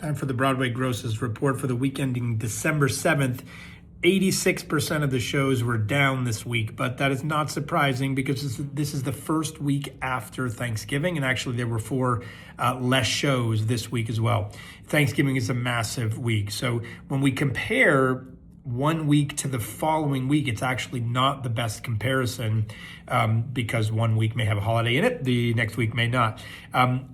Time for the Broadway grosses report for the week ending December 7th. 86% of the shows were down this week, but that is not surprising because this is the first week after Thanksgiving, and actually there were four less shows this week as well. Thanksgiving is a massive week, so when we compare 1 week to the following week, it's actually not the best comparison because 1 week may have a holiday in it, the next week may not.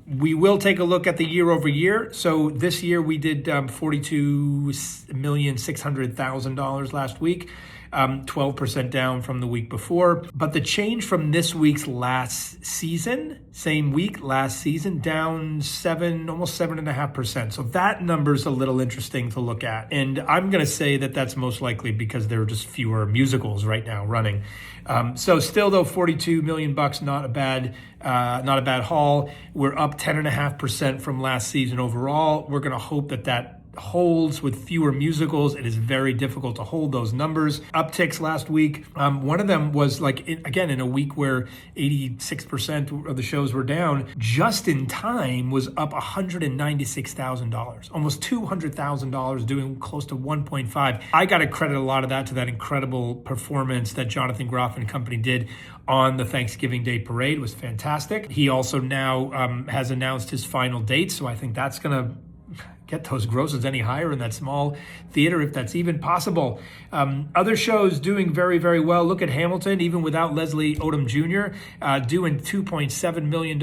We will take a look at the year over year. So this year we did $42,600,000 last week. 12% down from the week before. But the change from this week's last season, same week last season, down almost 7.5%. So that number's a little interesting to look at. And I'm going to say that that's most likely because there are just fewer musicals right now running. So still though, 42 million bucks, not a bad haul. We're up 10.5% from last season overall. We're going to hope that holds with fewer musicals. It is very difficult to hold those numbers. Upticks last week. One of them was in a week where 86% of the shows were down, Just in Time was up $196,000, almost $200,000, doing close to 1.5. I got to credit a lot of that to that incredible performance that Jonathan Groff and company did on the Thanksgiving Day parade. It was fantastic. He also now has announced his final date, so I think that's going to get those grosses any higher in that small theater, if that's even possible. Other shows doing very, very well. Look at Hamilton, even without Leslie Odom Jr., doing $2.7 million.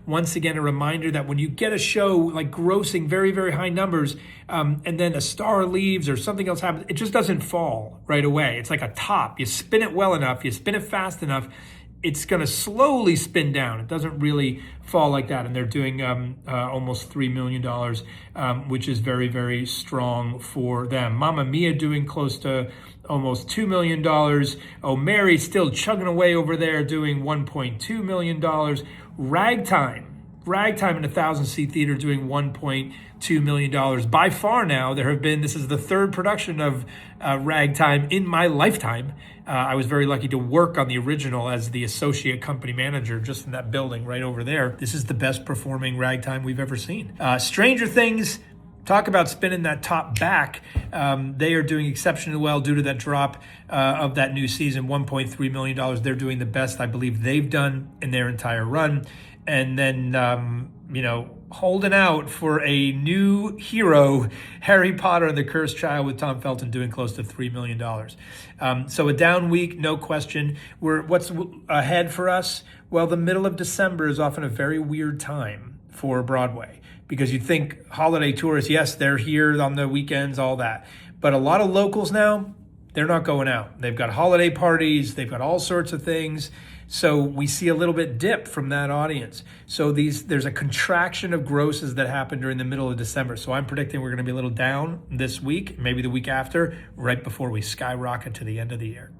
Once again, a reminder that when you get a show like grossing very, very high numbers, and then a star leaves or something else happens, it just doesn't fall right away. It's like a top. You spin it well enough, you spin it fast enough, it's going to slowly spin down. It doesn't really fall like that. And they're doing almost $3 million, which is very, very strong for them. Mamma Mia doing close to almost $2 million. Oh, Mary still chugging away over there doing $1.2 million. Ragtime in a 1,000-seat theater doing $1.2 million. By far now, this is the third production of Ragtime in my lifetime. I was very lucky to work on the original as the associate company manager just in that building right over there. This is the best performing Ragtime we've ever seen. Stranger Things, talk about spinning that top back. They are doing exceptionally well due to that drop of that new season, $1.3 million. They're doing the best I believe they've done in their entire run. And then, holding out for a new hero, Harry Potter and the Cursed Child with Tom Felton doing close to $3 million. So a down week, no question. What's ahead for us? Well, the middle of December is often a very weird time for Broadway because you think holiday tourists, yes, they're here on the weekends, all that. But a lot of locals now, they're not going out. They've got holiday parties. They've got all sorts of things. So we see a little bit dip from that audience. So there's a contraction of grosses that happen during the middle of December. So I'm predicting we're going to be a little down this week, maybe the week after, right before we skyrocket to the end of the year.